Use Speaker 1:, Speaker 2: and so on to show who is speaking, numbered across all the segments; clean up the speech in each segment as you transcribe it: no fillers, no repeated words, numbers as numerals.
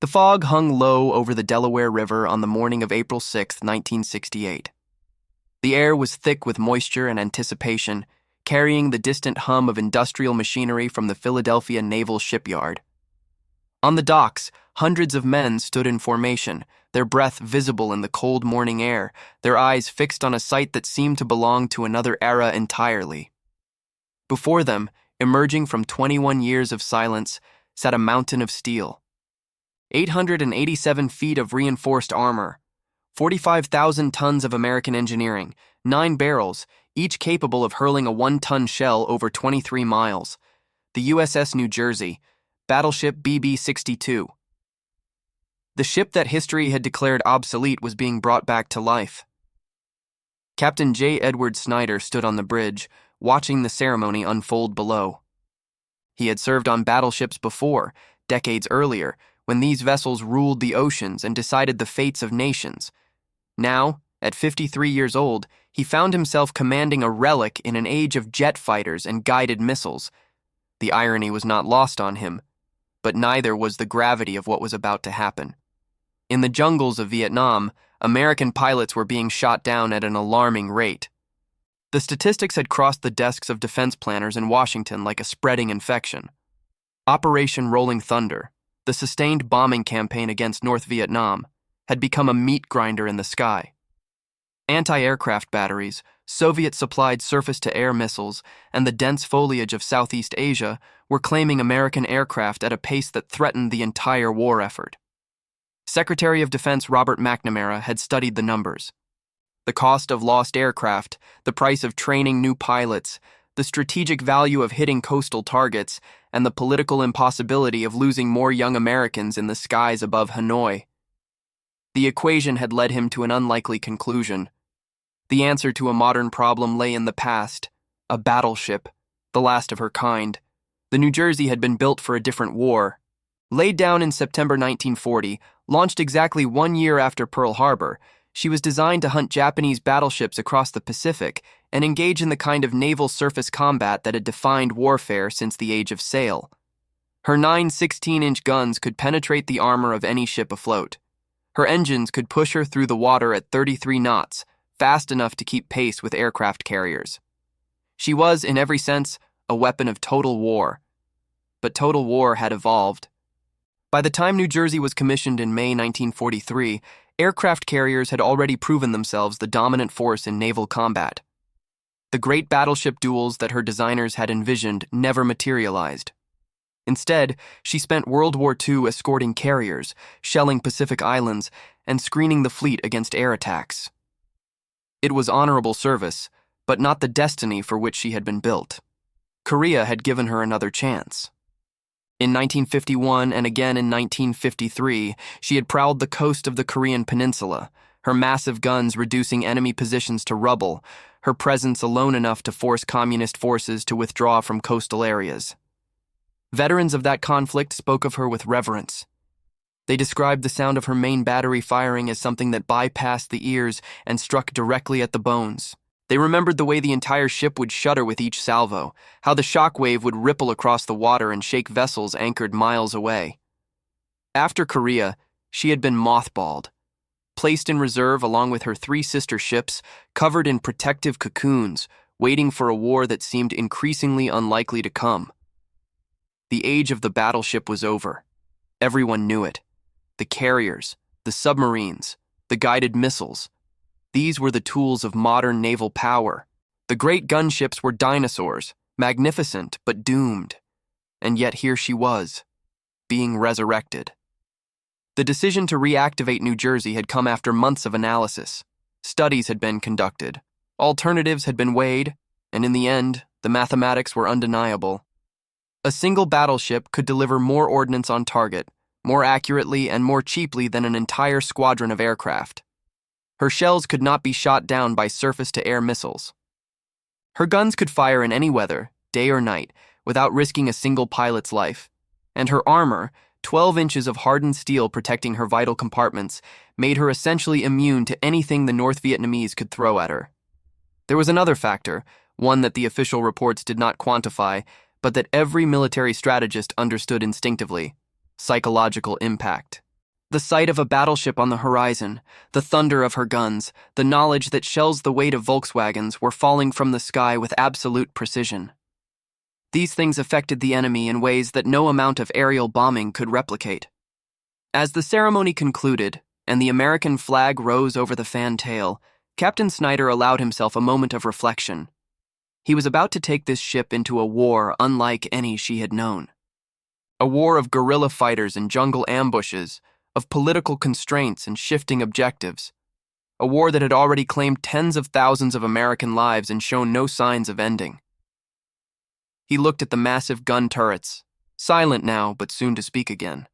Speaker 1: The fog hung low over the Delaware River on the morning of April 6, 1968. The air was thick with moisture and anticipation, carrying the distant hum of industrial machinery from the Philadelphia Naval Shipyard. On the docks, hundreds of men stood in formation, their breath visible in the cold morning air, their eyes fixed on a sight that seemed to belong to another era entirely. Before them, emerging from 21 years of silence, sat a mountain of steel. 887 feet of reinforced armor, 45,000 tons of American engineering, 9 barrels, each capable of hurling a 1-ton shell over 23 miles. The USS New Jersey, battleship BB-62. The ship that history had declared obsolete was being brought back to life. Captain J. Edward Snyder stood on the bridge, watching the ceremony unfold below. He had served on battleships before, decades earlier, when these vessels ruled the oceans and decided the fates of nations. Now, at 53 years old, he found himself commanding a relic in an age of jet fighters and guided missiles. The irony was not lost on him, but neither was the gravity of what was about to happen. In the jungles of Vietnam, American pilots were being shot down at an alarming rate. The statistics had crossed the desks of defense planners in Washington like a spreading infection. Operation Rolling Thunder, the sustained bombing campaign against North Vietnam, had become a meat grinder in the sky. Anti-aircraft batteries, Soviet-supplied surface-to-air missiles, and the dense foliage of Southeast Asia were claiming American aircraft at a pace that threatened the entire war effort. Secretary of Defense Robert McNamara had studied the numbers. The cost of lost aircraft, the price of training new pilots, the strategic value of hitting coastal targets, and the political impossibility of losing more young Americans in the skies above Hanoi. The equation had led him to an unlikely conclusion. The answer to a modern problem lay in the past, a battleship, the last of her kind. The New Jersey had been built for a different war. Laid down in September 1940, launched exactly 1 year after Pearl Harbor, she was designed to hunt Japanese battleships across the Pacific and engage in the kind of naval surface combat that had defined warfare since the age of sail. Her 9 16-inch guns could penetrate the armor of any ship afloat. Her engines could push her through the water at 33 knots, fast enough to keep pace with aircraft carriers. She was, in every sense, a weapon of total war. But total war had evolved. By the time New Jersey was commissioned in May 1943, aircraft carriers had already proven themselves the dominant force in naval combat. The great battleship duels that her designers had envisioned never materialized. Instead, she spent World War II escorting carriers, shelling Pacific Islands, and screening the fleet against air attacks. It was honorable service, but not the destiny for which she had been built. Korea had given her another chance. In 1951 and again in 1953, she had prowled the coast of the Korean peninsula, her massive guns reducing enemy positions to rubble, her presence alone enough to force communist forces to withdraw from coastal areas. Veterans of that conflict spoke of her with reverence. They described the sound of her main battery firing as something that bypassed the ears and struck directly at the bones. They remembered the way the entire ship would shudder with each salvo, how the shock wave would ripple across the water and shake vessels anchored miles away. After Korea, she had been mothballed, placed in reserve along with her 3 sister ships, covered in protective cocoons, waiting for a war that seemed increasingly unlikely to come. The age of the battleship was over. Everyone knew it. The carriers, the submarines, the guided missiles. These were the tools of modern naval power. The great gunships were dinosaurs, magnificent but doomed. And yet here she was, being resurrected. The decision to reactivate New Jersey had come after months of analysis. Studies had been conducted. Alternatives had been weighed, and in the end, the mathematics were undeniable. A single battleship could deliver more ordnance on target, more accurately and more cheaply than an entire squadron of aircraft. Her shells could not be shot down by surface-to-air missiles. Her guns could fire in any weather, day or night, without risking a single pilot's life. And her armor, 12 inches of hardened steel protecting her vital compartments, made her essentially immune to anything the North Vietnamese could throw at her. There was another factor, one that the official reports did not quantify, but that every military strategist understood instinctively: psychological impact. The sight of a battleship on the horizon, the thunder of her guns, the knowledge that shells the weight of Volkswagens were falling from the sky with absolute precision. These things affected the enemy in ways that no amount of aerial bombing could replicate. As the ceremony concluded, and the American flag rose over the fantail, Captain Snyder allowed himself a moment of reflection. He was about to take this ship into a war unlike any she had known. A war of guerrilla fighters and jungle ambushes, of political constraints and shifting objectives. A war that had already claimed tens of thousands of American lives and shown no signs of ending. He looked at the massive gun turrets, silent now but soon to speak again.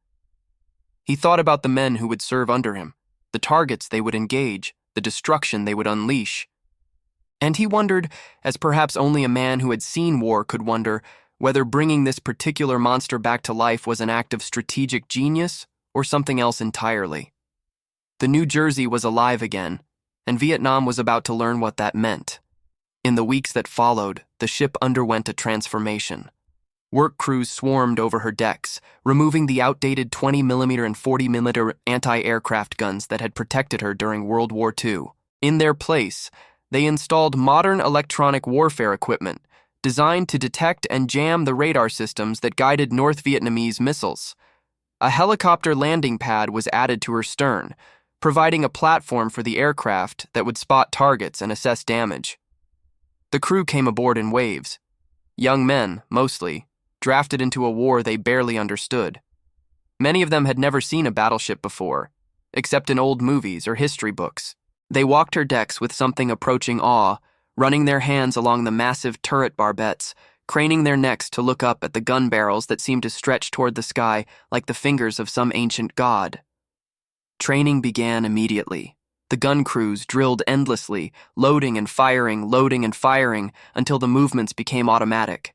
Speaker 1: He thought about the men who would serve under him, the targets they would engage, the destruction they would unleash. And he wondered, as perhaps only a man who had seen war could wonder, whether bringing this particular monster back to life was an act of strategic genius or something else entirely. The New Jersey was alive again, and Vietnam was about to learn what that meant. In the weeks that followed, the ship underwent a transformation. Work crews swarmed over her decks, removing the outdated 20mm and 40mm anti-aircraft guns that had protected her during World War II. In their place, they installed modern electronic warfare equipment designed to detect and jam the radar systems that guided North Vietnamese missiles. A helicopter landing pad was added to her stern, providing a platform for the aircraft that would spot targets and assess damage. The crew came aboard in waves. Young men, mostly, drafted into a war they barely understood. Many of them had never seen a battleship before, except in old movies or history books. They walked her decks with something approaching awe, running their hands along the massive turret barbettes, craning their necks to look up at the gun barrels that seemed to stretch toward the sky like the fingers of some ancient god. Training began immediately. The gun crews drilled endlessly, loading and firing, until the movements became automatic.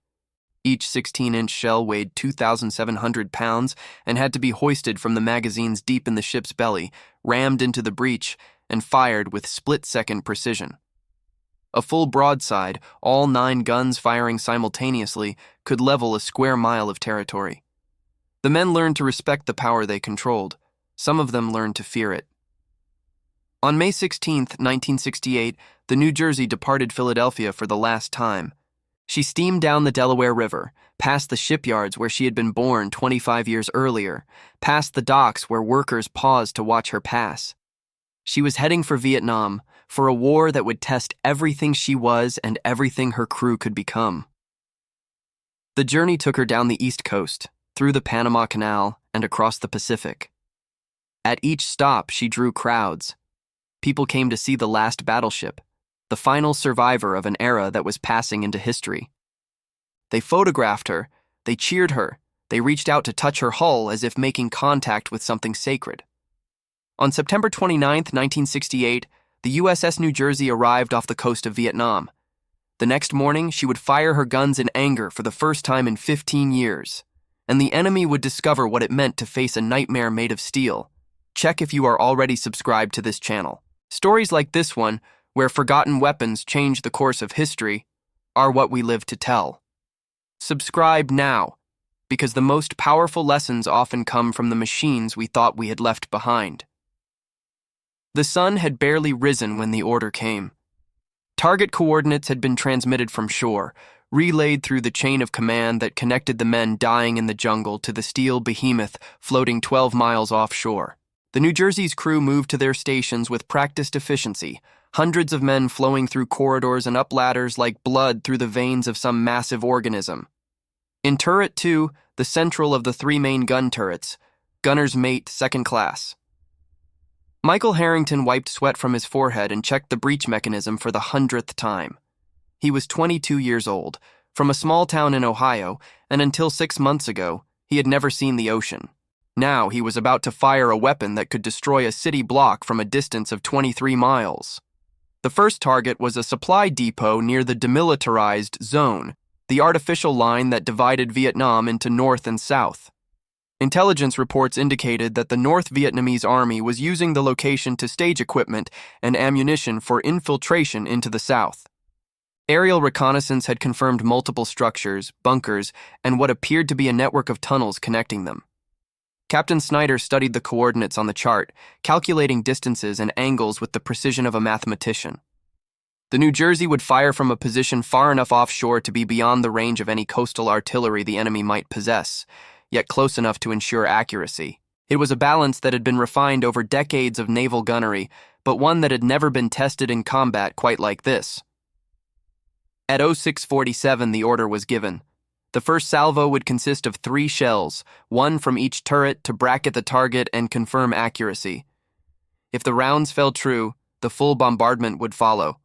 Speaker 1: Each 16-inch shell weighed 2,700 pounds and had to be hoisted from the magazines deep in the ship's belly, rammed into the breech, and fired with split-second precision. A full broadside, all 9 guns firing simultaneously, could level a square mile of territory. The men learned to respect the power they controlled. Some of them learned to fear it. On May 16, 1968, the New Jersey departed Philadelphia for the last time. She steamed down the Delaware River, past the shipyards where she had been born 25 years earlier, past the docks where workers paused to watch her pass. She was heading for Vietnam, for a war that would test everything she was and everything her crew could become. The journey took her down the East Coast, through the Panama Canal, and across the Pacific. At each stop, she drew crowds. People came to see the last battleship, the final survivor of an era that was passing into history. They photographed her, they cheered her, they reached out to touch her hull as if making contact with something sacred. On September 29, 1968, the USS New Jersey arrived off the coast of Vietnam. The next morning, she would fire her guns in anger for the first time in 15 years, and the enemy would discover what it meant to face a nightmare made of steel. Check if you are already subscribed to this channel. Stories like this one, where forgotten weapons change the course of history, are what we live to tell. Subscribe now, because the most powerful lessons often come from the machines we thought we had left behind. The sun had barely risen when the order came. Target coordinates had been transmitted from shore, relayed through the chain of command that connected the men dying in the jungle to the steel behemoth floating 12 miles offshore. The New Jersey's crew moved to their stations with practiced efficiency, hundreds of men flowing through corridors and up ladders like blood through the veins of some massive organism. In Turret 2, the central of the 3 main gun turrets, gunner's mate, second class. Michael Harrington wiped sweat from his forehead and checked the breech mechanism for the 100th time. He was 22 years old, from a small town in Ohio, and until 6 months ago, he had never seen the ocean. Now he was about to fire a weapon that could destroy a city block from a distance of 23 miles. The first target was a supply depot near the demilitarized zone, the artificial line that divided Vietnam into North and South. Intelligence reports indicated that the North Vietnamese army was using the location to stage equipment and ammunition for infiltration into the South. Aerial reconnaissance had confirmed multiple structures, bunkers, and what appeared to be a network of tunnels connecting them. Captain Snyder studied the coordinates on the chart, calculating distances and angles with the precision of a mathematician. The New Jersey would fire from a position far enough offshore to be beyond the range of any coastal artillery the enemy might possess, yet close enough to ensure accuracy. It was a balance that had been refined over decades of naval gunnery, but one that had never been tested in combat quite like this. At 06:47, the order was given. The first salvo would consist of 3 shells, one from each turret to bracket the target and confirm accuracy. If the rounds fell true, the full bombardment would follow.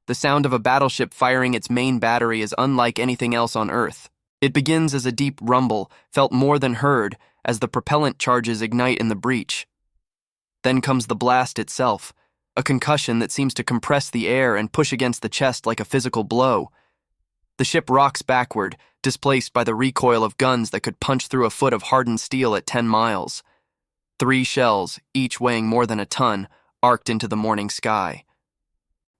Speaker 1: The sound of a battleship firing its main battery is unlike anything else on Earth. It begins as a deep rumble, felt more than heard, as the propellant charges ignite in the breech. Then comes the blast itself, a concussion that seems to compress the air and push against the chest like a physical blow. The ship rocks backward, displaced by the recoil of guns that could punch through a foot of hardened steel at 10 miles. 3 shells, each weighing more than a ton, arced into the morning sky.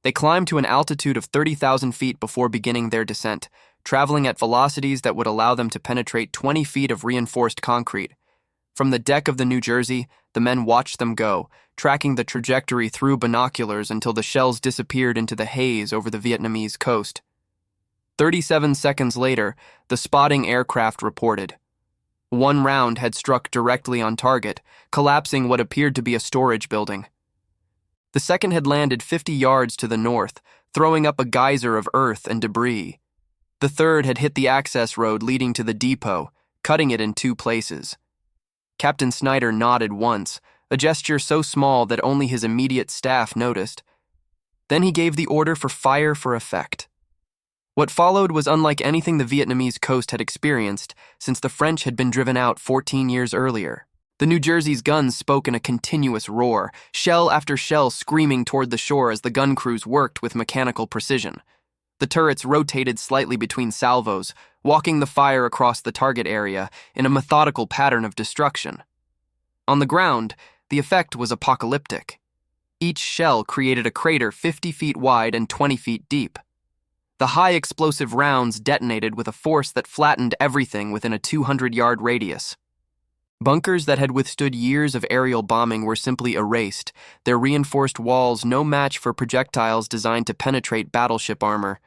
Speaker 1: They climbed to an altitude of 30,000 feet before beginning their descent, traveling at velocities that would allow them to penetrate 20 feet of reinforced concrete. From the deck of the New Jersey, the men watched them go, tracking the trajectory through binoculars until the shells disappeared into the haze over the Vietnamese coast. 37 seconds later, the spotting aircraft reported. 1 round had struck directly on target, collapsing what appeared to be a storage building. The second had landed 50 yards to the north, throwing up a geyser of earth and debris. The third had hit the access road leading to the depot, cutting it in 2 places. Captain Snyder nodded once, a gesture so small that only his immediate staff noticed. Then he gave the order for fire for effect. What followed was unlike anything the Vietnamese coast had experienced since the French had been driven out 14 years earlier. The New Jersey's guns spoke in a continuous roar, shell after shell screaming toward the shore as the gun crews worked with mechanical precision. The turrets rotated slightly between salvos, walking the fire across the target area in a methodical pattern of destruction. On the ground, the effect was apocalyptic. Each shell created a crater 50 feet wide and 20 feet deep. The high explosive rounds detonated with a force that flattened everything within a 200-yard radius. Bunkers that had withstood years of aerial bombing were simply erased, their reinforced walls no match for projectiles designed to penetrate battleship armor.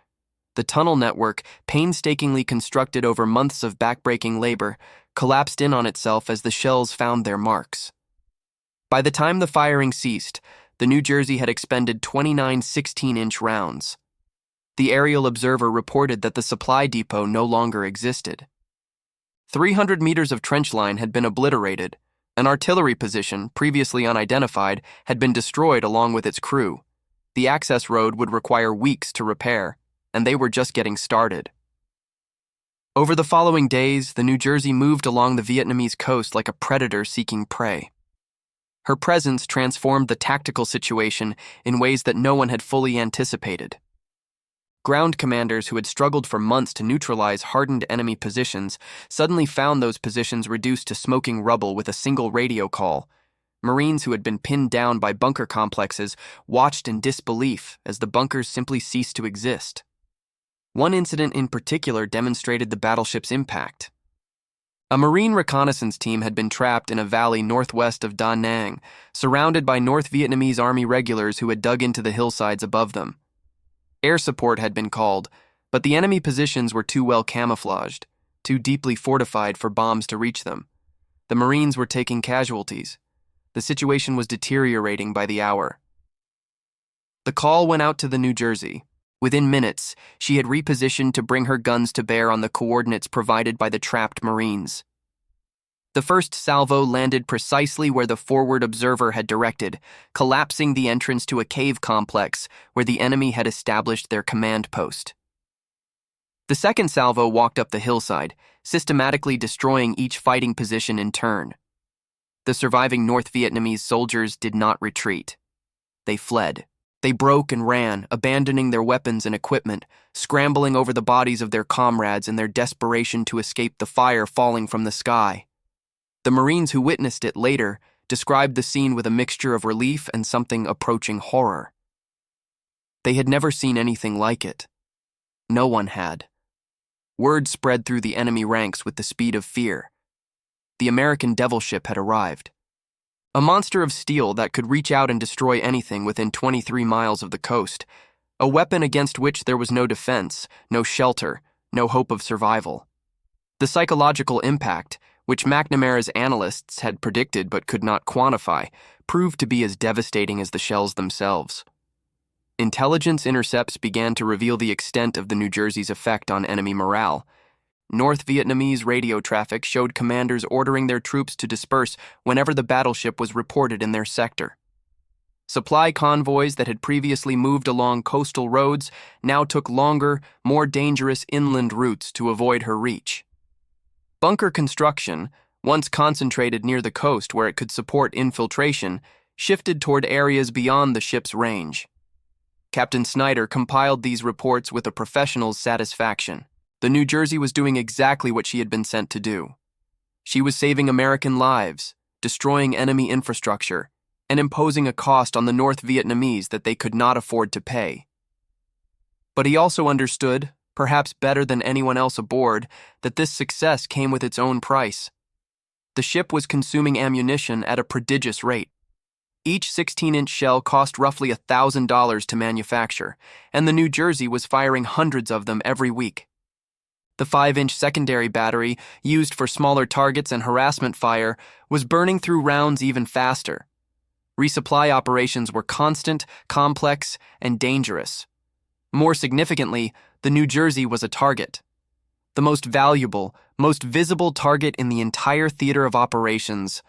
Speaker 1: The tunnel network, painstakingly constructed over months of backbreaking labor, collapsed in on itself as the shells found their marks. By the time the firing ceased, the New Jersey had expended 29 16-inch rounds. The aerial observer reported that the supply depot no longer existed. 300 meters of trench line had been obliterated. An artillery position, previously unidentified, had been destroyed along with its crew. The access road would require weeks to repair, and they were just getting started. Over the following days, the New Jersey moved along the Vietnamese coast like a predator seeking prey. Her presence transformed the tactical situation in ways that no one had fully anticipated. Ground commanders who had struggled for months to neutralize hardened enemy positions suddenly found those positions reduced to smoking rubble with a single radio call. Marines who had been pinned down by bunker complexes watched in disbelief as the bunkers simply ceased to exist. One incident in particular demonstrated the battleship's impact. A Marine reconnaissance team had been trapped in a valley northwest of Da Nang, surrounded by North Vietnamese Army regulars who had dug into the hillsides above them. Air support had been called, but the enemy positions were too well camouflaged, too deeply fortified for bombs to reach them. The Marines were taking casualties. The situation was deteriorating by the hour. The call went out to the New Jersey. Within minutes, she had repositioned to bring her guns to bear on the coordinates provided by the trapped Marines. The first salvo landed precisely where the forward observer had directed, collapsing the entrance to a cave complex where the enemy had established their command post. The second salvo walked up the hillside, systematically destroying each fighting position in turn. The surviving North Vietnamese soldiers did not retreat. They fled. They broke and ran, abandoning their weapons and equipment, scrambling over the bodies of their comrades in their desperation to escape the fire falling from the sky. The Marines who witnessed it later described the scene with a mixture of relief and something approaching horror. They had never seen anything like it. No one had. Word spread through the enemy ranks with the speed of fear. the American Devil ship had arrived. A monster of steel that could reach out and destroy anything within 23 miles of the coast, a weapon against which there was no defense, no shelter, no hope of survival. The psychological impact, which McNamara's analysts had predicted but could not quantify, proved to be as devastating as the shells themselves. Intelligence intercepts began to reveal the extent of the New Jersey's effect on enemy morale. North Vietnamese radio traffic showed commanders ordering their troops to disperse whenever the battleship was reported in their sector. Supply convoys that had previously moved along coastal roads now took longer, more dangerous inland routes to avoid her reach. Bunker construction, once concentrated near the coast where it could support infiltration, shifted toward areas beyond the ship's range. Captain Snyder compiled these reports with a professional's satisfaction. The New Jersey was doing exactly what she had been sent to do. She was saving American lives, destroying enemy infrastructure, and imposing a cost on the North Vietnamese that they could not afford to pay. But he also understood, perhaps better than anyone else aboard, that this success came with its own price. The ship was consuming ammunition at a prodigious rate. Each 16-inch shell cost roughly $1,000 to manufacture, and the New Jersey was firing hundreds of them every week. The 5-inch secondary battery, used for smaller targets and harassment fire, was burning through rounds even faster. Resupply operations were constant, complex, and dangerous. More significantly, the New Jersey was a target. The most valuable, most visible target in the entire theater of operations.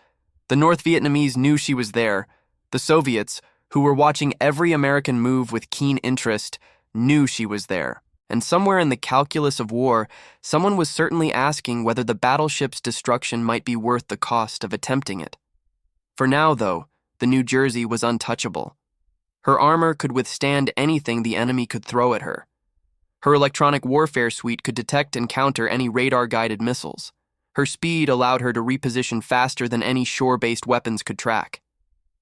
Speaker 1: The North Vietnamese knew she was there. The Soviets, who were watching every American move with keen interest, knew she was there. And somewhere in the calculus of war, someone was certainly asking whether the battleship's destruction might be worth the cost of attempting it. For now, though, the New Jersey was untouchable. Her armor could withstand anything the enemy could throw at her. Her electronic warfare suite could detect and counter any radar-guided missiles. Her speed allowed her to reposition faster than any shore-based weapons could track.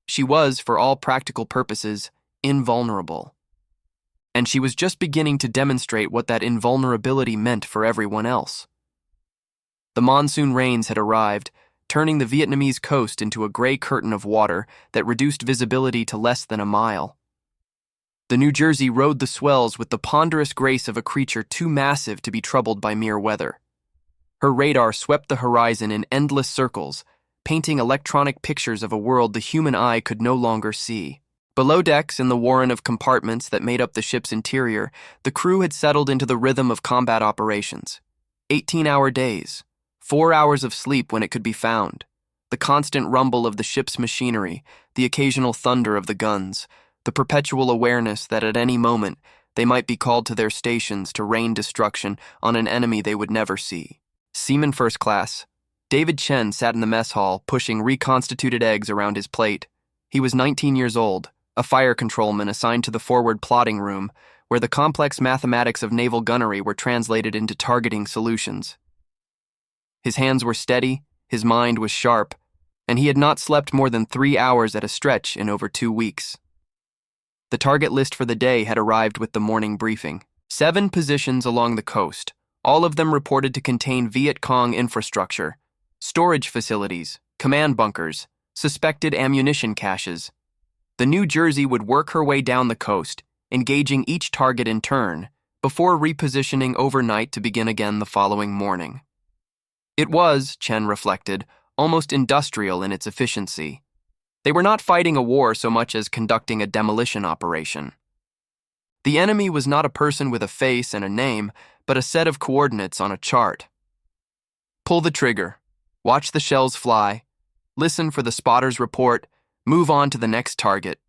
Speaker 1: She was, for all practical purposes, invulnerable. And she was just beginning to demonstrate what that invulnerability meant for everyone else. The monsoon rains had arrived, turning the Vietnamese coast into a gray curtain of water that reduced visibility to less than a mile. The New Jersey rode the swells with the ponderous grace of a creature too massive to be troubled by mere weather. Her radar swept the horizon in endless circles, painting electronic pictures of a world the human eye could no longer see. Below decks, in the warren of compartments that made up the ship's interior, the crew had settled into the rhythm of combat operations. 18-hour days, 4 hours of sleep when it could be found, the constant rumble of the ship's machinery, the occasional thunder of the guns, the perpetual awareness that at any moment they might be called to their stations to rain destruction on an enemy they would never see. Seaman First Class, David Chen sat in the mess hall, pushing reconstituted eggs around his plate. He was 19 years old, a fire controlman assigned to the forward plotting room, where the complex mathematics of naval gunnery were translated into targeting solutions. His hands were steady, his mind was sharp, and he had not slept more than 3 hours at a stretch in over 2 weeks. The target list for the day had arrived with the morning briefing. 7 positions along the coast, all of them reported to contain Viet Cong infrastructure, storage facilities, command bunkers, suspected ammunition caches. The New Jersey would work her way down the coast, engaging each target in turn, before repositioning overnight to begin again the following morning. It was, Chen reflected, almost industrial in its efficiency. They were not fighting a war so much as conducting a demolition operation. The enemy was not a person with a face and a name, but a set of coordinates on a chart. Pull the trigger, watch the shells fly, listen for the spotter's report, move on to the next target.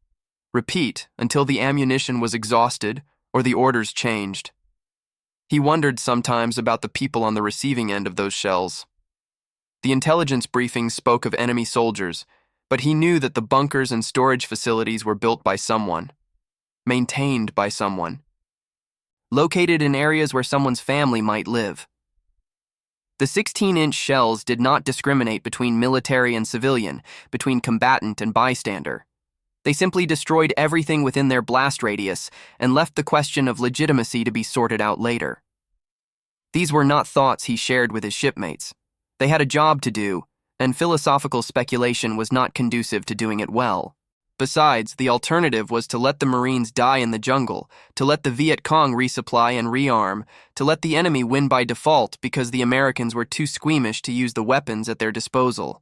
Speaker 1: Repeat until the ammunition was exhausted or the orders changed. He wondered sometimes about the people on the receiving end of those shells. The intelligence briefings spoke of enemy soldiers, but he knew that the bunkers and storage facilities were built by someone, maintained by someone, located in areas where someone's family might live. The 16-inch shells did not discriminate between military and civilian, between combatant and bystander. They simply destroyed everything within their blast radius and left the question of legitimacy to be sorted out later. These were not thoughts he shared with his shipmates. They had a job to do, and philosophical speculation was not conducive to doing it well. Besides, the alternative was to let the Marines die in the jungle, to let the Viet Cong resupply and rearm, to let the enemy win by default because the Americans were too squeamish to use the weapons at their disposal.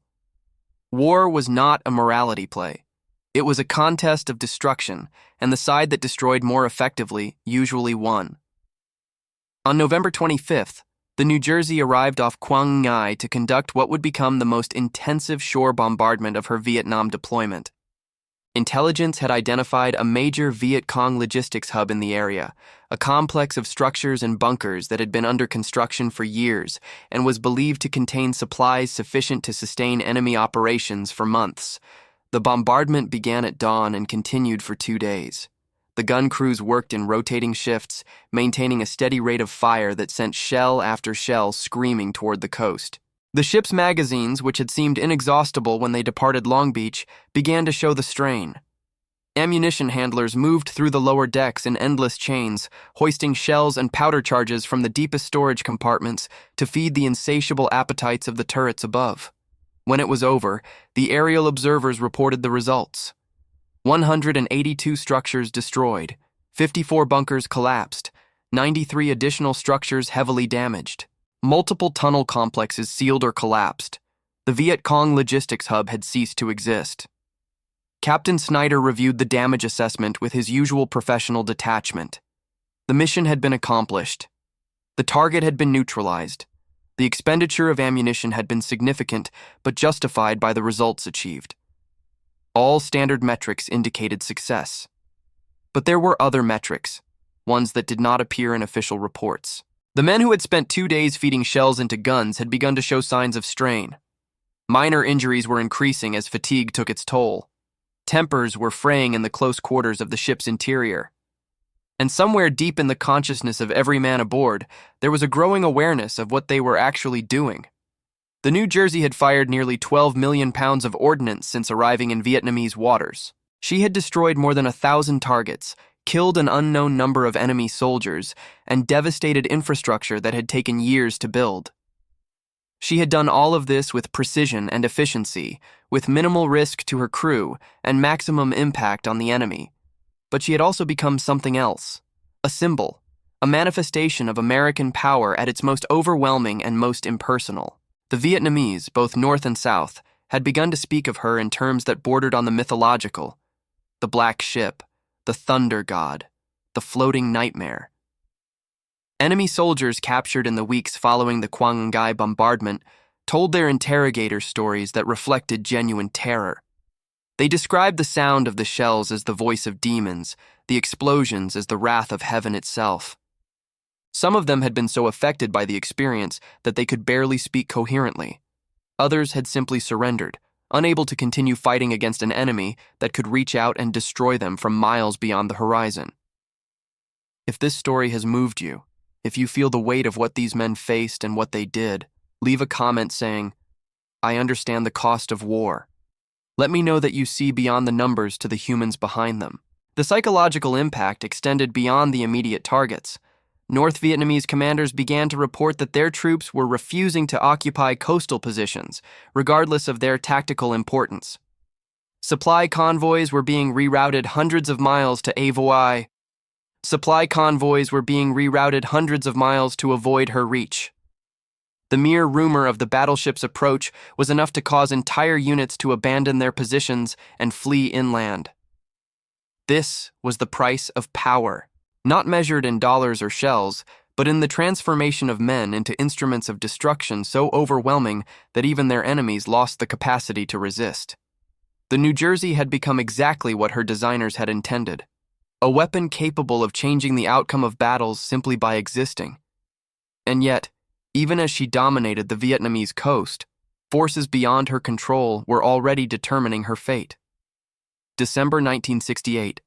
Speaker 1: War was not a morality play. It was a contest of destruction, and the side that destroyed more effectively usually won. On November 25th, the New Jersey arrived off Quang Ngai to conduct what would become the most intensive shore bombardment of her Vietnam deployment. Intelligence had identified a major Viet Cong logistics hub in the area, a complex of structures and bunkers that had been under construction for years and was believed to contain supplies sufficient to sustain enemy operations for months. The bombardment began at dawn and continued for 2 days. The gun crews worked in rotating shifts, maintaining a steady rate of fire that sent shell after shell screaming toward the coast. The ship's magazines, which had seemed inexhaustible when they departed Long Beach, began to show the strain. Ammunition handlers moved through the lower decks in endless chains, hoisting shells and powder charges from the deepest storage compartments to feed the insatiable appetites of the turrets above. When it was over, the aerial observers reported the results. 182 structures destroyed, 54 bunkers collapsed, 93 additional structures heavily damaged. Multiple tunnel complexes sealed or collapsed. The Viet Cong logistics hub had ceased to exist. Captain Snyder reviewed the damage assessment with his usual professional detachment. The mission had been accomplished. The target had been neutralized. The expenditure of ammunition had been significant, but justified by the results achieved. All standard metrics indicated success. But there were other metrics, ones that did not appear in official reports. The men who had spent 2 days feeding shells into guns had begun to show signs of strain. Minor injuries were increasing as fatigue took its toll. Tempers were fraying in the close quarters of the ship's interior. And somewhere deep in the consciousness of every man aboard, there was a growing awareness of what they were actually doing. The New Jersey had fired nearly 12 million pounds of ordnance since arriving in Vietnamese waters. She had destroyed more than 1,000 targets, killed an unknown number of enemy soldiers, and devastated infrastructure that had taken years to build. She had done all of this with precision and efficiency, with minimal risk to her crew and maximum impact on the enemy. But she had also become something else, a symbol, a manifestation of American power at its most overwhelming and most impersonal. The Vietnamese, both North and South, had begun to speak of her in terms that bordered on the mythological: the Black Ship, the Thunder God, the Floating Nightmare. Enemy soldiers captured in the weeks following the Quang Ngai bombardment told their interrogator stories that reflected genuine terror. They described the sound of the shells as the voice of demons, the explosions as the wrath of heaven itself. Some of them had been so affected by the experience that they could barely speak coherently. Others had simply surrendered, unable to continue fighting against an enemy that could reach out and destroy them from miles beyond the horizon. If this story has moved you, if you feel the weight of what these men faced and what they did, leave a comment saying, "I understand the cost of war." Let me know that you see beyond the numbers to the humans behind them. The psychological impact extended beyond the immediate targets. North Vietnamese commanders began to report that their troops were refusing to occupy coastal positions, regardless of their tactical importance. Supply convoys were being rerouted hundreds of miles to avoid to avoid her reach. The mere rumor of the battleship's approach was enough to cause entire units to abandon their positions and flee inland. This was the price of power, not measured in dollars or shells, but in the transformation of men into instruments of destruction so overwhelming that even their enemies lost the capacity to resist. The New Jersey had become exactly what her designers had intended, a weapon capable of changing the outcome of battles simply by existing. And yet, even as she dominated the Vietnamese coast, forces beyond her control were already determining her fate. December 1968.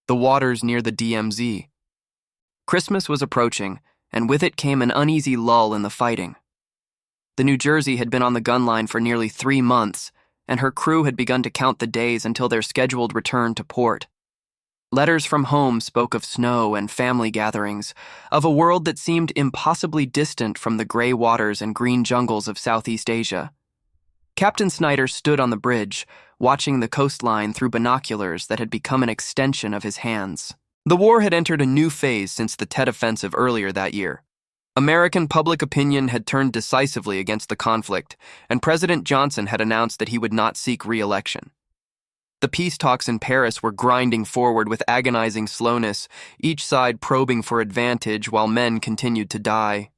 Speaker 1: The waters near the DMZ. Christmas was approaching, and with it came an uneasy lull in the fighting. The New Jersey had been on the gun line for nearly 3 months, and her crew had begun to count the days until their scheduled return to port. Letters from home spoke of snow and family gatherings, of a world that seemed impossibly distant from the gray waters and green jungles of Southeast Asia. Captain Snyder stood on the bridge, watching the coastline through binoculars that had become an extension of his hands. The war had entered a new phase since the Tet Offensive earlier that year. American public opinion had turned decisively against the conflict, and President Johnson had announced that he would not seek re-election. The peace talks in Paris were grinding forward with agonizing slowness, each side probing for advantage while men continued to die.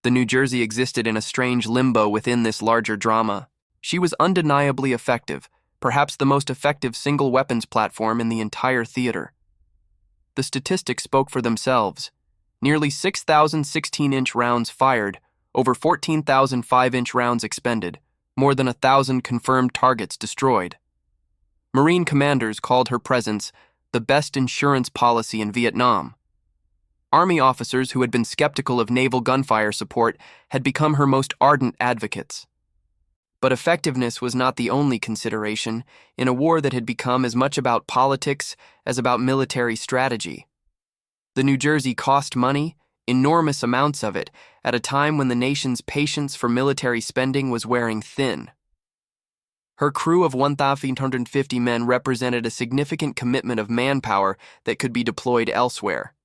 Speaker 1: The New Jersey existed in a strange limbo within this larger drama. She was undeniably effective, perhaps the most effective single weapons platform in the entire theater. The statistics spoke for themselves. Nearly 6,000 16-inch rounds fired, over 14,000 5-inch rounds expended, more than 1,000 confirmed targets destroyed. Marine commanders called her presence the best insurance policy in Vietnam. Army officers who had been skeptical of naval gunfire support had become her most ardent advocates. But effectiveness was not the only consideration in a war that had become as much about politics as about military strategy. The New Jersey cost money, enormous amounts of it, at a time when the nation's patience for military spending was wearing thin. Her crew of 1,850 men represented a significant commitment of manpower that could be deployed elsewhere.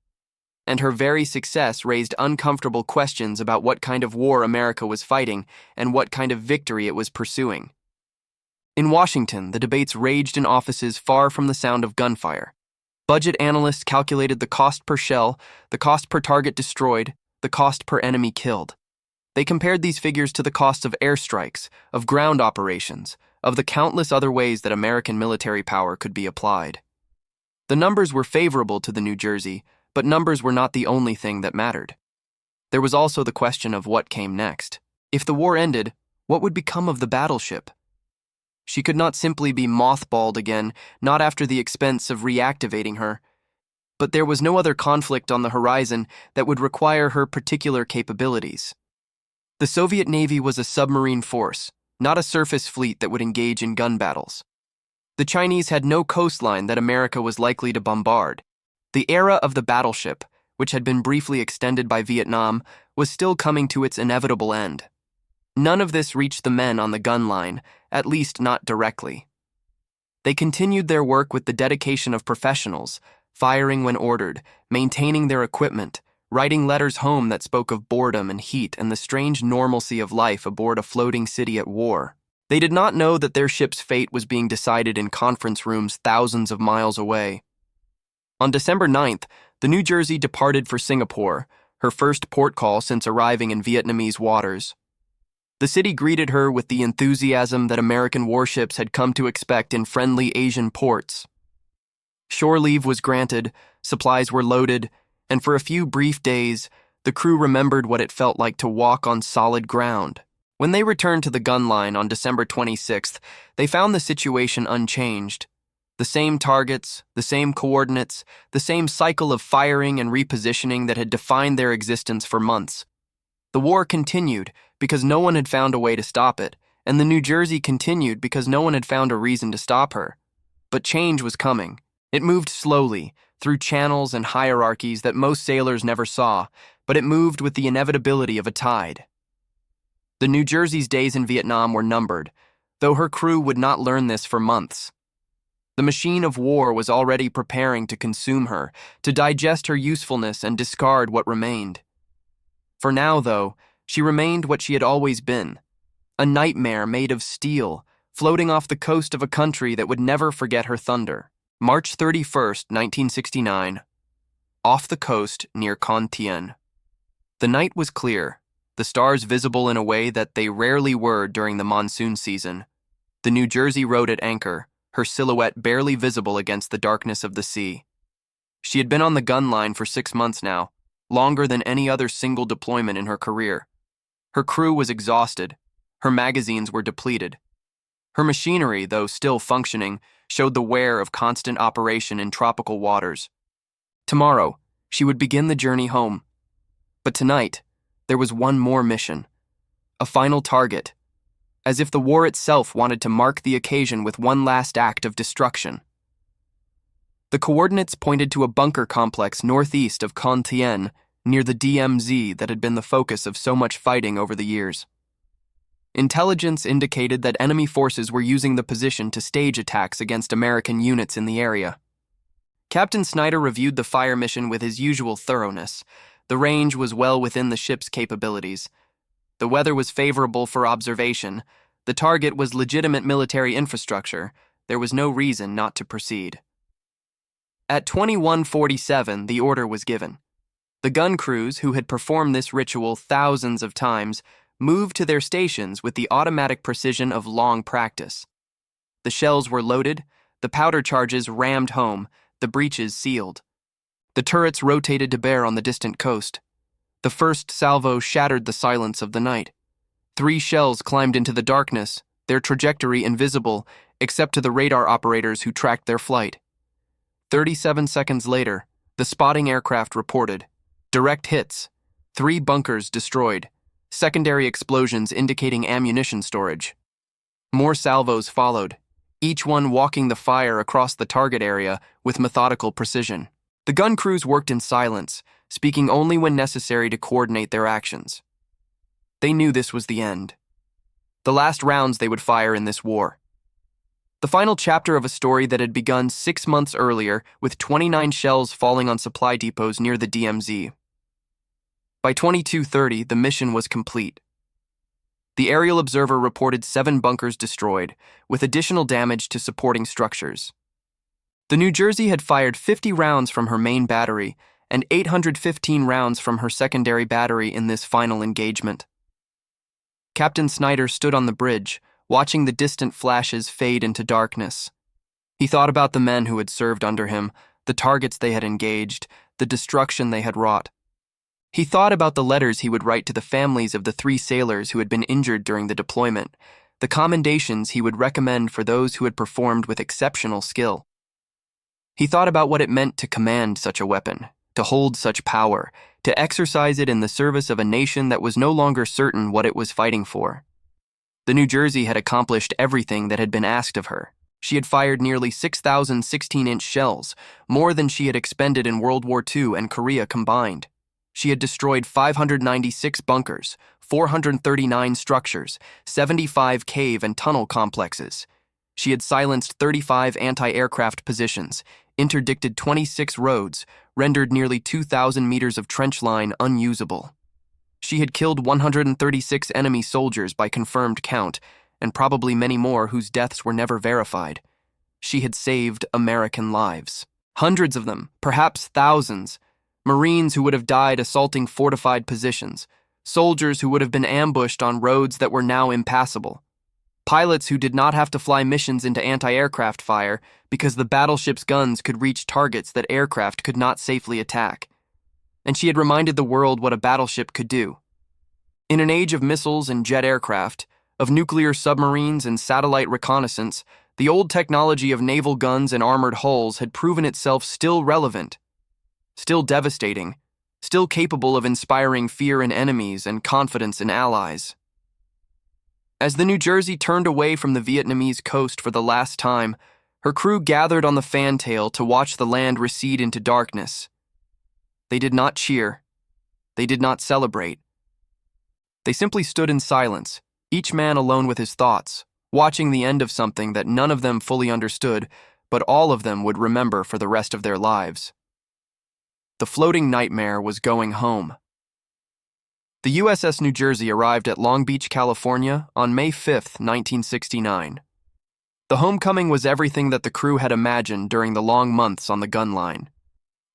Speaker 1: And her very success raised uncomfortable questions about what kind of war America was fighting and what kind of victory it was pursuing. In Washington, the debates raged in offices far from the sound of gunfire. Budget analysts calculated the cost per shell, the cost per target destroyed, the cost per enemy killed. They compared these figures to the costs of airstrikes, of ground operations, of the countless other ways that American military power could be applied. The numbers were favorable to the New Jersey, but numbers were not the only thing that mattered. There was also the question of what came next. If the war ended, what would become of the battleship? She could not simply be mothballed again, not after the expense of reactivating her. But there was no other conflict on the horizon that would require her particular capabilities. The Soviet Navy was a submarine force, not a surface fleet that would engage in gun battles. The Chinese had no coastline that America was likely to bombard. The era of the battleship, which had been briefly extended by Vietnam, was still coming to its inevitable end. None of this reached the men on the gun line, at least not directly. They continued their work with the dedication of professionals, firing when ordered, maintaining their equipment, writing letters home that spoke of boredom and heat and the strange normalcy of life aboard a floating city at war. They did not know that their ship's fate was being decided in conference rooms thousands of miles away. On December 9th, the New Jersey departed for Singapore, her first port call since arriving in Vietnamese waters. The city greeted her with the enthusiasm that American warships had come to expect in friendly Asian ports. Shore leave was granted, supplies were loaded, and for a few brief days, the crew remembered what it felt like to walk on solid ground. When they returned to the gun line on December 26th, they found the situation unchanged. The same targets, the same coordinates, the same cycle of firing and repositioning that had defined their existence for months. The war continued because no one had found a way to stop it, and the New Jersey continued because no one had found a reason to stop her. But change was coming. It moved slowly, through channels and hierarchies that most sailors never saw, but it moved with the inevitability of a tide. The New Jersey's days in Vietnam were numbered, though her crew would not learn this for months. The machine of war was already preparing to consume her, to digest her usefulness and discard what remained. For now, though, she remained what she had always been, a nightmare made of steel, floating off the coast of a country that would never forget her thunder. March 31st, 1969. Off the coast near Con Thien. The night was clear, the stars visible in a way that they rarely were during the monsoon season. The New Jersey rode at anchor, her silhouette barely visible against the darkness of the sea. She had been on the gun line for 6 months now, longer than any other single deployment in her career. Her crew was exhausted. Her magazines were depleted. Her machinery, though still functioning, showed the wear of constant operation in tropical waters. Tomorrow, she would begin the journey home. But tonight, there was one more mission. A final target. As if the war itself wanted to mark the occasion with one last act of destruction. The coordinates pointed to a bunker complex northeast of Con Thien, near the DMZ that had been the focus of so much fighting over the years. Intelligence indicated that enemy forces were using the position to stage attacks against American units in the area. Captain Snyder reviewed the fire mission with his usual thoroughness. The range was well within the ship's capabilities. The weather was favorable for observation. The target was legitimate military infrastructure. There was no reason not to proceed. At 21:47, the order was given. The gun crews, who had performed this ritual thousands of times, moved to their stations with the automatic precision of long practice. The shells were loaded, the powder charges rammed home, the breaches sealed. The turrets rotated to bear on the distant coast. The first salvo shattered the silence of the night. 3 shells climbed into the darkness, their trajectory invisible except to the radar operators who tracked their flight. 37 seconds later, the spotting aircraft reported. Direct hits. 3 bunkers destroyed. Secondary explosions indicating ammunition storage. More salvos followed, each one walking the fire across the target area with methodical precision. The gun crews worked in silence, speaking only when necessary to coordinate their actions. They knew this was the end. The last rounds they would fire in this war. The final chapter of a story that had begun 6 months earlier with 29 shells falling on supply depots near the DMZ. By 22:30, the mission was complete. The aerial observer reported 7 bunkers destroyed, with additional damage to supporting structures. The New Jersey had fired 50 rounds from her main battery and 815 rounds from her secondary battery in this final engagement. Captain Snyder stood on the bridge, watching the distant flashes fade into darkness. He thought about the men who had served under him, the targets they had engaged, the destruction they had wrought. He thought about the letters he would write to the families of the 3 sailors who had been injured during the deployment, the commendations he would recommend for those who had performed with exceptional skill. He thought about what it meant to command such a weapon, to hold such power, to exercise it in the service of a nation that was no longer certain what it was fighting for. The New Jersey had accomplished everything that had been asked of her. She had fired nearly 6,000 16-inch shells, more than she had expended in World War II and Korea combined. She had destroyed 596 bunkers, 439 structures, 75 cave and tunnel complexes. She had silenced 35 anti-aircraft positions, interdicted 26 roads, rendered nearly 2,000 meters of trench line unusable. She had killed 136 enemy soldiers by confirmed count, and probably many more whose deaths were never verified. She had saved American lives. Hundreds of them, perhaps thousands. Marines who would have died assaulting fortified positions, soldiers who would have been ambushed on roads that were now impassable, pilots who did not have to fly missions into anti-aircraft fire because the battleship's guns could reach targets that aircraft could not safely attack. And she had reminded the world what a battleship could do. In an age of missiles and jet aircraft, of nuclear submarines and satellite reconnaissance, the old technology of naval guns and armored hulls had proven itself still relevant, still devastating, still capable of inspiring fear in enemies and confidence in allies. As the New Jersey turned away from the Vietnamese coast for the last time, her crew gathered on the fantail to watch the land recede into darkness. They did not cheer. They did not celebrate. They simply stood in silence, each man alone with his thoughts, watching the end of something that none of them fully understood, but all of them would remember for the rest of their lives. The floating nightmare was going home. The USS New Jersey arrived at Long Beach, California on May 5, 1969. The homecoming was everything that the crew had imagined during the long months on the gun line.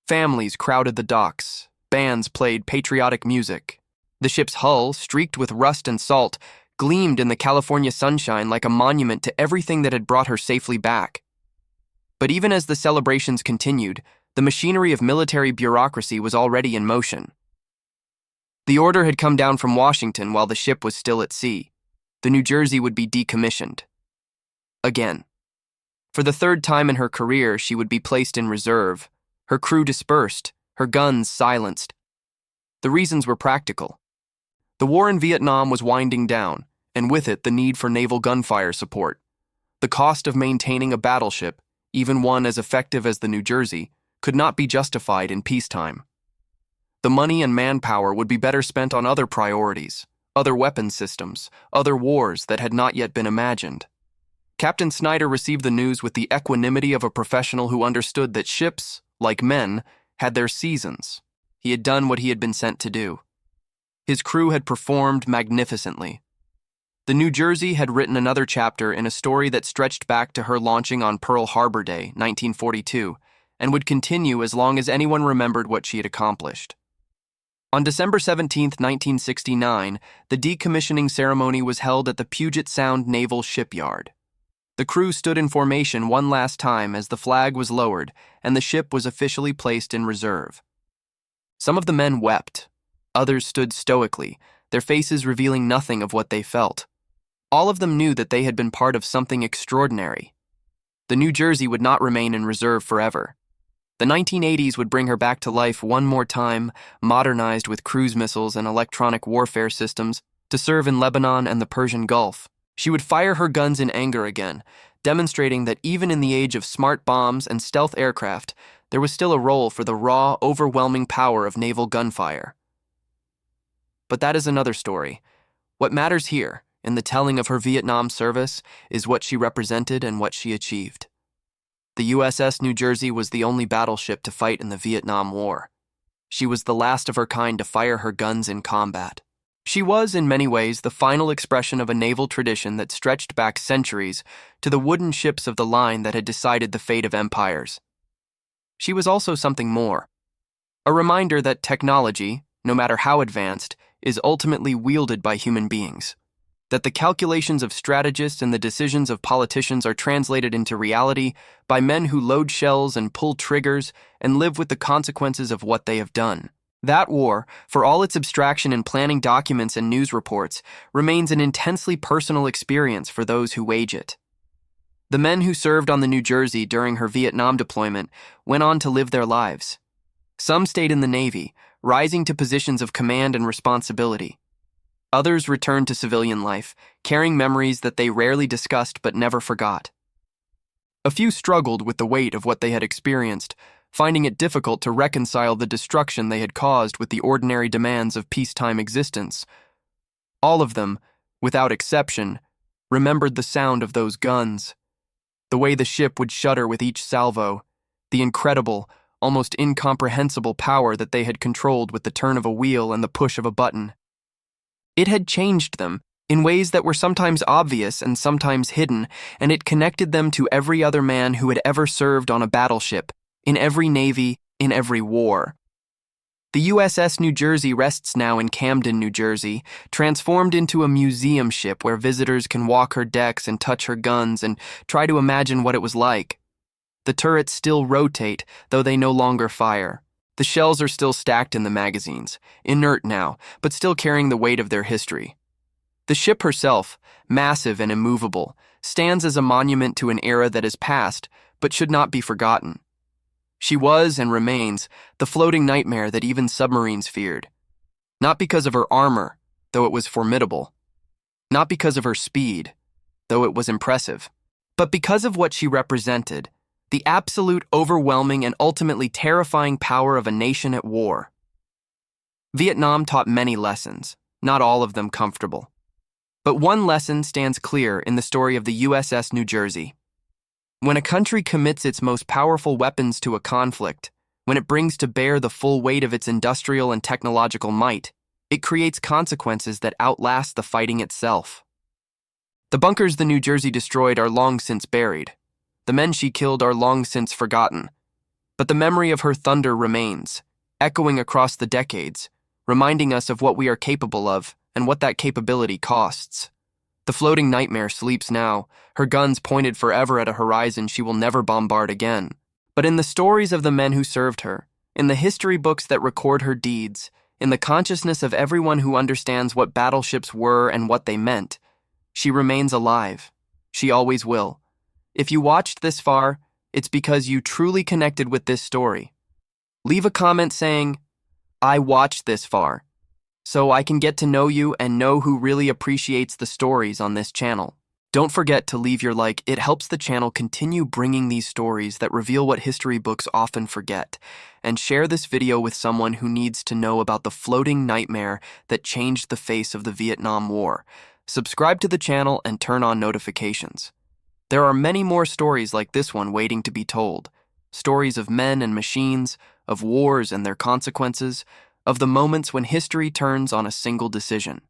Speaker 1: Families crowded the docks, bands played patriotic music. The ship's hull, streaked with rust and salt, gleamed in the California sunshine like a monument to everything that had brought her safely back. But even as the celebrations continued, the machinery of military bureaucracy was already in motion. The order had come down from Washington while the ship was still at sea. The New Jersey would be decommissioned. Again. For the 3rd time in her career, she would be placed in reserve, her crew dispersed, her guns silenced. The reasons were practical. The war in Vietnam was winding down, and with it the need for naval gunfire support. The cost of maintaining a battleship, even one as effective as the New Jersey, could not be justified in peacetime. The money and manpower would be better spent on other priorities, other weapon systems, other wars that had not yet been imagined. Captain Snyder received the news with the equanimity of a professional who understood that ships, like men, had their seasons. He had done what he had been sent to do. His crew had performed magnificently. The New Jersey had written another chapter in a story that stretched back to her launching on Pearl Harbor Day, 1942, and would continue as long as anyone remembered what she had accomplished. On December 17, 1969, the decommissioning ceremony was held at the Puget Sound Naval Shipyard. The crew stood in formation one last time as the flag was lowered and the ship was officially placed in reserve. Some of the men wept. Others stood stoically, their faces revealing nothing of what they felt. All of them knew that they had been part of something extraordinary. The New Jersey would not remain in reserve forever. The 1980s would bring her back to life one more time, modernized with cruise missiles and electronic warfare systems, to serve in Lebanon and the Persian Gulf. She would fire her guns in anger again, demonstrating that even in the age of smart bombs and stealth aircraft, there was still a role for the raw, overwhelming power of naval gunfire. But that is another story. What matters here, in the telling of her Vietnam service, is what she represented and what she achieved. The USS New Jersey was the only battleship to fight in the Vietnam War. She was the last of her kind to fire her guns in combat. She was, in many ways, the final expression of a naval tradition that stretched back centuries to the wooden ships of the line that had decided the fate of empires. She was also something more. A reminder that technology, no matter how advanced, is ultimately wielded by human beings. That the calculations of strategists and the decisions of politicians are translated into reality by men who load shells and pull triggers and live with the consequences of what they have done. That war, for all its abstraction in planning documents and news reports, remains an intensely personal experience for those who wage it. The men who served on the New Jersey during her Vietnam deployment went on to live their lives. Some stayed in the Navy, rising to positions of command and responsibility. Others returned to civilian life, carrying memories that they rarely discussed but never forgot. A few struggled with the weight of what they had experienced, finding it difficult to reconcile the destruction they had caused with the ordinary demands of peacetime existence. All of them, without exception, remembered the sound of those guns, the way the ship would shudder with each salvo, the incredible, almost incomprehensible power that they had controlled with the turn of a wheel and the push of a button. It had changed them in ways that were sometimes obvious and sometimes hidden, and it connected them to every other man who had ever served on a battleship, in every navy, in every war. The USS New Jersey rests now in Camden, New Jersey, transformed into a museum ship where visitors can walk her decks and touch her guns and try to imagine what it was like. The turrets still rotate, though they no longer fire. The shells are still stacked in the magazines, inert now, but still carrying the weight of their history. The ship herself, massive and immovable, stands as a monument to an era that is past, but should not be forgotten. She was, and remains, the floating nightmare that even submarines feared. Not because of her armor, though it was formidable. Not because of her speed, though it was impressive. But because of what she represented, the absolute, overwhelming, and ultimately terrifying power of a nation at war. Vietnam taught many lessons, not all of them comfortable. But one lesson stands clear in the story of the USS New Jersey. When a country commits its most powerful weapons to a conflict, when it brings to bear the full weight of its industrial and technological might, it creates consequences that outlast the fighting itself. The bunkers the New Jersey destroyed are long since buried. The men she killed are long since forgotten. But the memory of her thunder remains, echoing across the decades, reminding us of what we are capable of and what that capability costs. The floating nightmare sleeps now, her guns pointed forever at a horizon she will never bombard again. But in the stories of the men who served her, in the history books that record her deeds, in the consciousness of everyone who understands what battleships were and what they meant, she remains alive. She always will. If you watched this far, it's because you truly connected with this story. Leave a comment saying, "I watched this far," so I can get to know you and know who really appreciates the stories on this channel. Don't forget to leave your like. It helps the channel continue bringing these stories that reveal what history books often forget. And share this video with someone who needs to know about the floating nightmare that changed the face of the Vietnam War. Subscribe to the channel and turn on notifications. There are many more stories like this one waiting to be told. Stories of men and machines, of wars and their consequences, of the moments when history turns on a single decision.